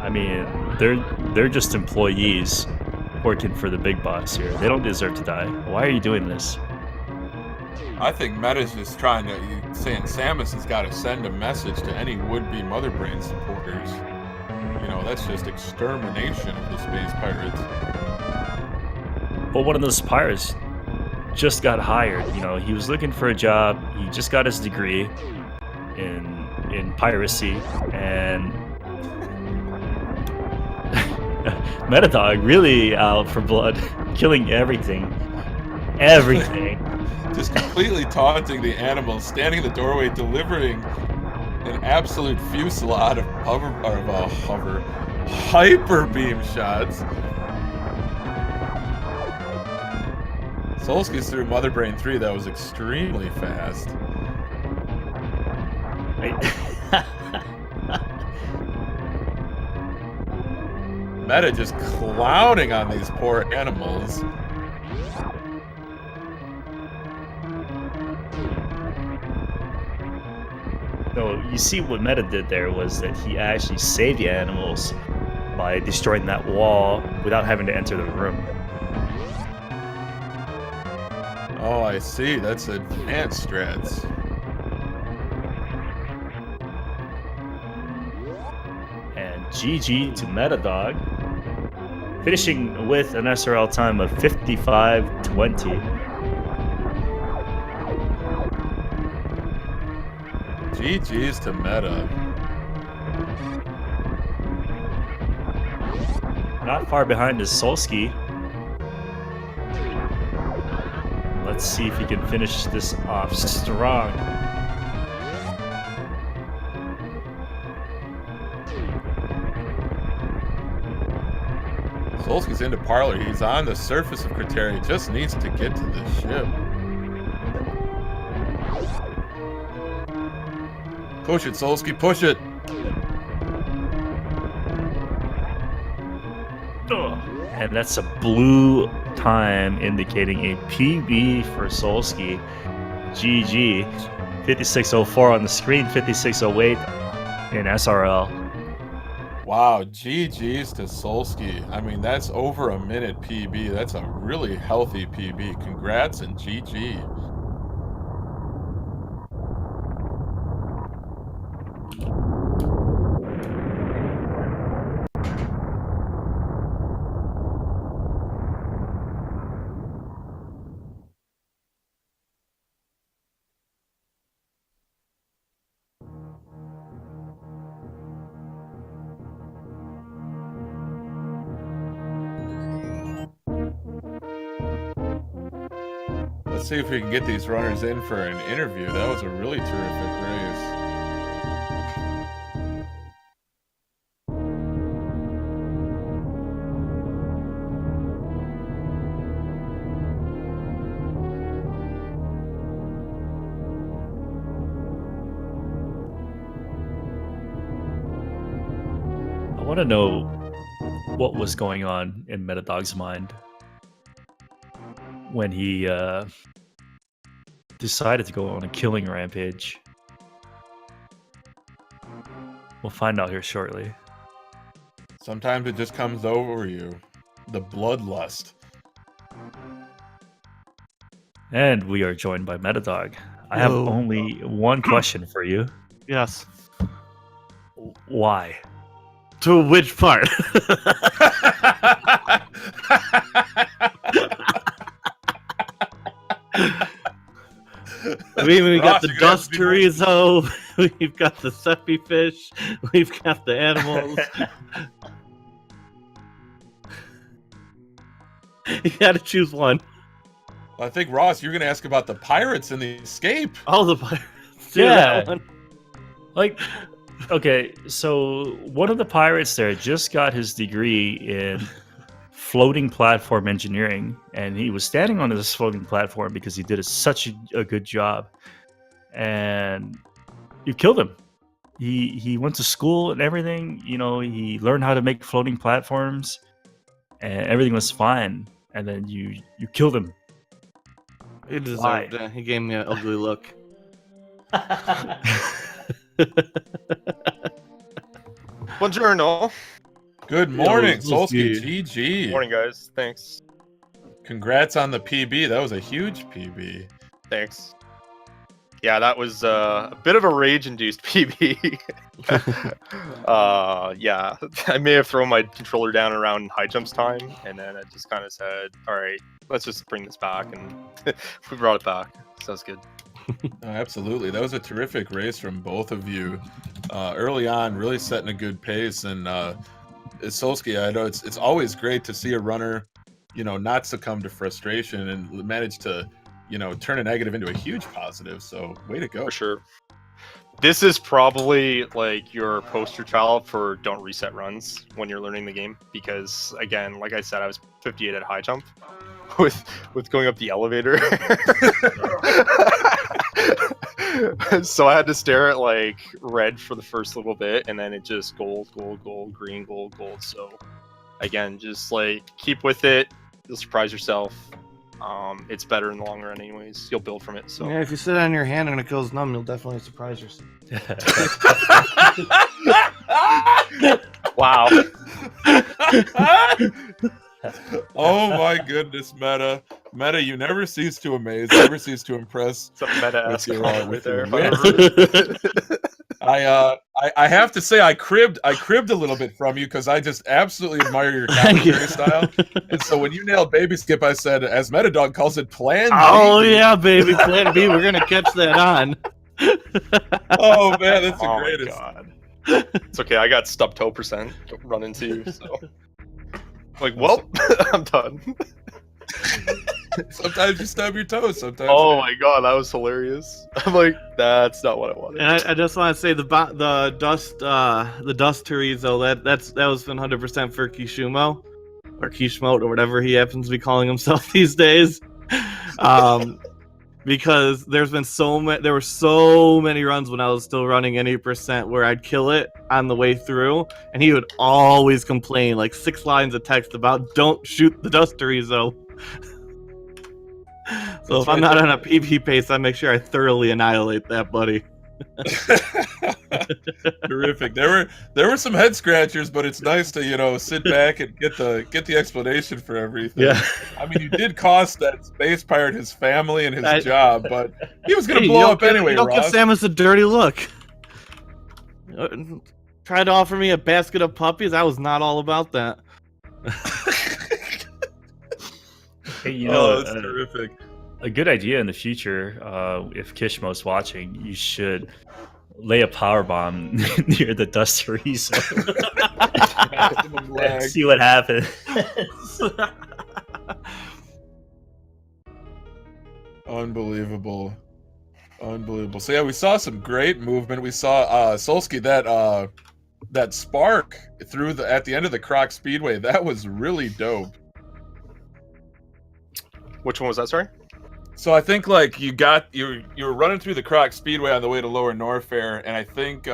I mean, they're just employees working for the big boss here. They don't deserve to die. Why are you doing this? I think Meta's just saying Samus has got to send a message to any would-be Mother Brain supporters. You know, that's just extermination of the space pirates. But one of those pirates just got hired. You know, he was looking for a job. He just got his degree in piracy, and Meddadog really out for blood, killing everything. Just completely taunting the animals, standing in the doorway, delivering an absolute fusillade of hyper beam shots. Solski's through Mother Brain 3. That was extremely fast. Meta just clowning on these poor animals. So you see what Meta did there was that he actually saved the animals by destroying that wall without having to enter the room. Oh, I see. That's advanced strats. And GG to Meddadog, finishing with an SRL time of 55:20. GG's to Meta. Not far behind is Solski. Let's see if he can finish this off strong. Solski's into Parlor. He's on the surface of Crateria. He just needs to get to the ship. Push it, Solski, push it. And that's a blue time indicating a PB for Solski. GG. 56:04 on the screen, 56:08 in SRL. Wow, GG's to Solski. I mean, that's over a minute PB. That's a really healthy PB. Congrats and GG. Let's see if we can get these runners in for an interview. That was a really terrific race. I want to know what was going on in Meddadog's mind when he decided to go on a killing rampage. We'll find out here shortly. Sometimes it just comes over you. The bloodlust. And we are joined by Meddadog. I have Hello. only one question for you. Yes. Why? To which part? I mean, we got Ross, the you're gonna have dust to be more- chorizo, we've got the seppi fish, we've got the animals. You gotta choose one. I think, Ross, you're going to ask about the pirates and the escape. Oh, the pirates. Do Yeah. that one. Like, okay, so one of the pirates there just got his degree in floating platform engineering, and he was standing on this floating platform because he did such a good job. And you killed him. He went to school and everything. You know, he learned how to make floating platforms, and everything was fine. And then you killed him. He deserved Why? it. He gave me an ugly look. Buongiorno. Good morning, Yo, Solski. Solski. GG. Morning, guys. Thanks. Congrats on the PB. That was a huge PB. Thanks. Yeah, that was a bit of a rage-induced PB. Yeah, I may have thrown my controller down around high jumps time, and then I just kind of said, "All right, let's just bring this back," and we brought it back. So that's good. Oh, absolutely. That was a terrific race from both of you. Early on, really setting a good pace. And Solski, I know it's always great to see a runner, not succumb to frustration and manage to, turn a negative into a huge positive. So way to go. For sure. This is probably like your poster child for don't reset runs when you're learning the game, because again, like I said, I was 58 at high jump with going up the elevator. So I had to stare at like red for the first little bit, and then it just gold, green, gold. So again, just like keep with it. You'll surprise yourself. It's better in the long run, anyways. You'll build from it. So Yeah, if you sit on your hand and it goes numb, you'll definitely surprise yourself. wow. Oh my goodness, Meta. Meta, you never cease to amaze, never cease to impress. It's a meta ass with your, comment with right there. your if I wit. ever- I have to say I cribbed a little bit from you because I just absolutely admire your Thank you. commentary style. And so when you nailed Baby Skip, I said, as Meddadog calls it, Plan B. Oh yeah, baby, Plan B. We're gonna catch that on. Oh man, that's the oh greatest. my god. It's okay. I got stub toe percent running too. So like, well, I'm done. Sometimes you stub your toes. Sometimes. Oh my god, that was hilarious. I'm like, that's not what I wanted. And I just want to say the dust Chorizo that was 100% for Kishumo or Kishmote or whatever he happens to be calling himself these days. Because there were so many runs when I was still running any percent where I'd kill it on the way through, and he would always complain, like 6 lines of text about don't shoot the dust Chorizo. So if I'm not on a PvP pace, I make sure I thoroughly annihilate that buddy. Terrific. There were some head scratchers, but it's nice to sit back and get the explanation for everything. Yeah. I mean, you did cost that space pirate his family and his job, but he was gonna Hey, blow up anyway. You don't give Ross. Samus a dirty look. Tried to offer me a basket of puppies. I was not all about that. Hey, you know, that's terrific. a good idea in the future, if Kishmo's watching, you should lay a power bomb near the dust Chorizo. Maximum lag. and see what happens. Unbelievable. So yeah, we saw some great movement. We saw Solski that spark through at the end of the Croc Speedway. That was really dope. Which one was that? Sorry. So I think like you were running through the Croc Speedway on the way to Lower Norfair, and I think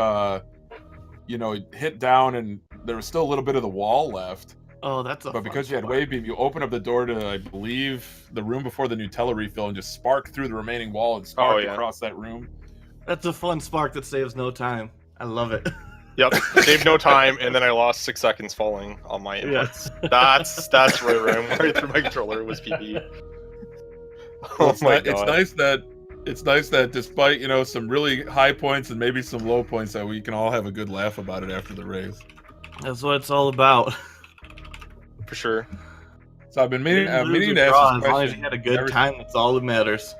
hit down and there was still a little bit of the wall left. Oh, that's a But because you had wave beam, you open up the door to, I believe, the room before the Nutella refill and just spark through the remaining wall and spark across that room. That's a fun spark that saves no time. I love it. Yep. Saved no time, and then I lost 6 seconds falling on my inputs. That's right through my controller was PP. Well, it's nice that despite some really high points and maybe some low points, that we can all have a good laugh about it after the race. That's what it's all about. For sure. So I've been meaning to ask As this long as question. you had a good time, that's all that matters.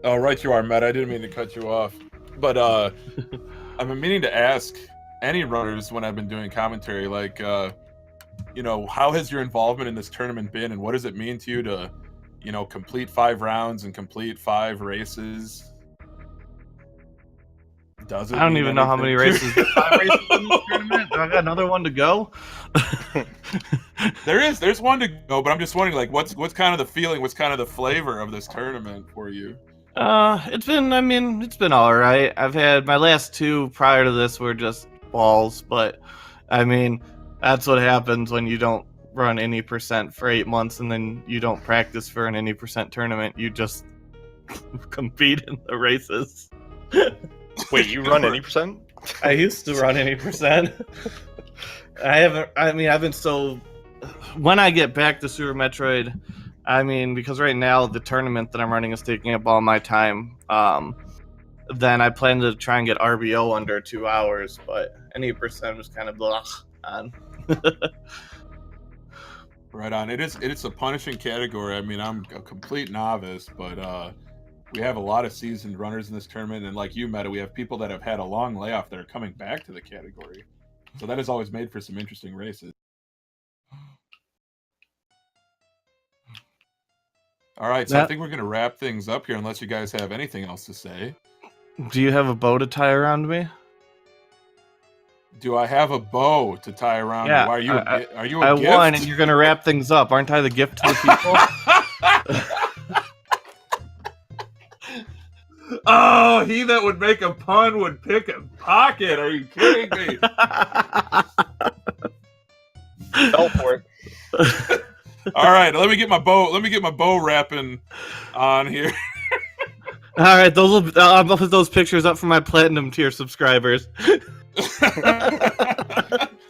Oh, right you are, Matt. I didn't mean to cut you off. But I've been meaning to ask any runners when I've been doing commentary, like, how has your involvement in this tournament been, and what does it mean to you to, complete 5 rounds and complete 5 races? Does it? I don't even know how many races. 5 races in this tournament? Do I got another one to go? There's one to go, but I'm just wondering, like, what's kind of the feeling, what's kind of the flavor of this tournament for you? It's been all right. I've had my last 2 prior to this were just balls, but that's what happens when you don't run any percent for 8 months and then you don't practice for an any percent tournament. You just compete in the races. Wait, you run any percent? I used to run any percent. I've been so. When I get back to Super Metroid, because right now the tournament that I'm running is taking up all my time. Then I plan to try and get RBO under 2 hours, but any percent was kind of blah on. Right on. It's a punishing category. I'm a complete novice, but we have a lot of seasoned runners in this tournament, and like you, Meta, we have people that have had a long layoff that are coming back to the category. So that has always made for some interesting races. All right, so I think we're going to wrap things up here unless you guys have anything else to say. Do you have a bow to tie around me? Do I have a bow to tie around? Yeah, Why, are you I a gift? won, and you're going to wrap things up. Aren't I the gift to the people? Oh, he that would make a pun would pick a pocket. Are you kidding me? Fell for it. All right, let me get my bow wrapping on here. All right, I'll put those pictures up for my platinum tier subscribers.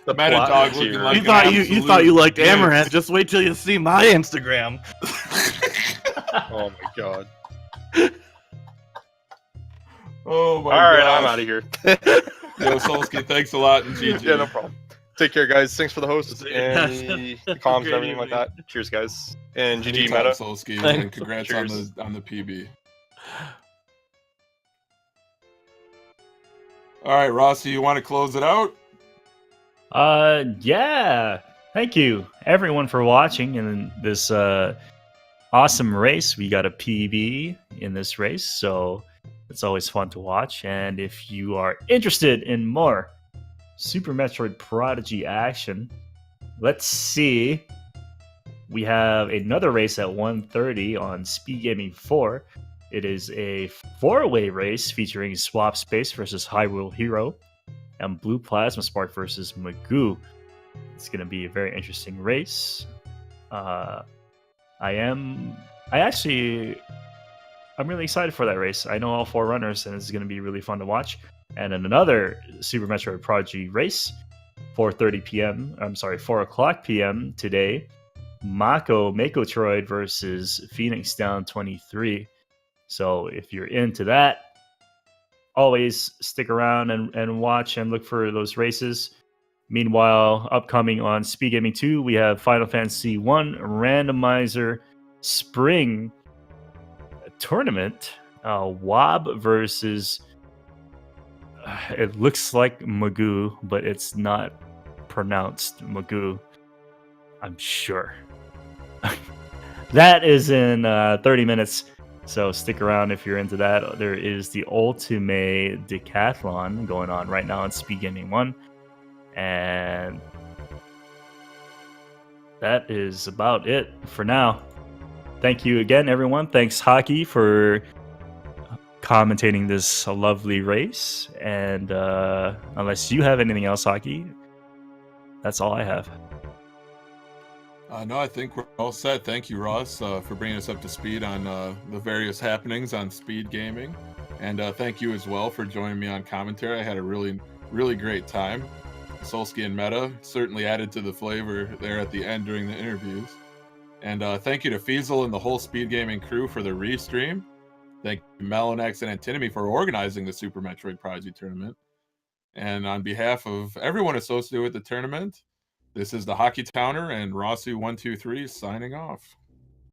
The Meddadog plot looking tier. like You thought an you thought you liked absolute Amaranth. bitch. Just wait till you see my Instagram. Oh my god. Oh my All right, gosh. I'm out of here. Yo, Solski, thanks a lot, and GG. Yeah, no problem. Take care, guys. Thanks for the host and the comms and Great everything like evening. that. Cheers, guys. And GG Anytime, Meta. Solski, Thanks. and congrats Cheers. on the PB. All right, Rossi, you want to close it out? Yeah. Thank you, everyone, for watching in this awesome race. We got a PB in this race, so it's always fun to watch. And if you are interested in more Super Metroid Prodigy action, let's see. We have another race at 1:30 on Speed Gaming 4. It is a four-way race featuring Swap Space versus Hyrule Hero and Blue Plasma Spark versus Magoo. It's going to be a very interesting race. I'm really excited for that race. I know all four runners, and it's going to be really fun to watch. And in another Super Metroid Prodigy race, 4:30 p.m. I'm sorry, 4 o'clock p.m. today, Metroid versus Phoenix Down 23. So if you're into that, always stick around and watch and look for those races. Meanwhile, upcoming on Speed Gaming 2, we have Final Fantasy 1 Randomizer Spring Tournament. Wob versus... it looks like Magoo, but it's not pronounced Magoo. I'm sure. That is in 30 minutes. So stick around if you're into that. There is the Ultimate Decathlon going on right now on Speed Gaming 1. And that is about it for now. Thank you again, everyone. Thanks, Hockey, for commentating this lovely race. And unless you have anything else, Hockey, that's all I have. No, I think we're all set. Thank you, Ross, for bringing us up to speed on the various happenings on Speed Gaming. And thank you as well for joining me on commentary. I had a really, really great time. Solski and Meta certainly added to the flavor there at the end during the interviews. And thank you to Feasel and the whole Speed Gaming crew for the restream. Thank you, Melanex and Antinomy for organizing the Super Metroid Prodigy tournament. And on behalf of everyone associated with the tournament, this is the Hockey Towner and Rossi123 signing off.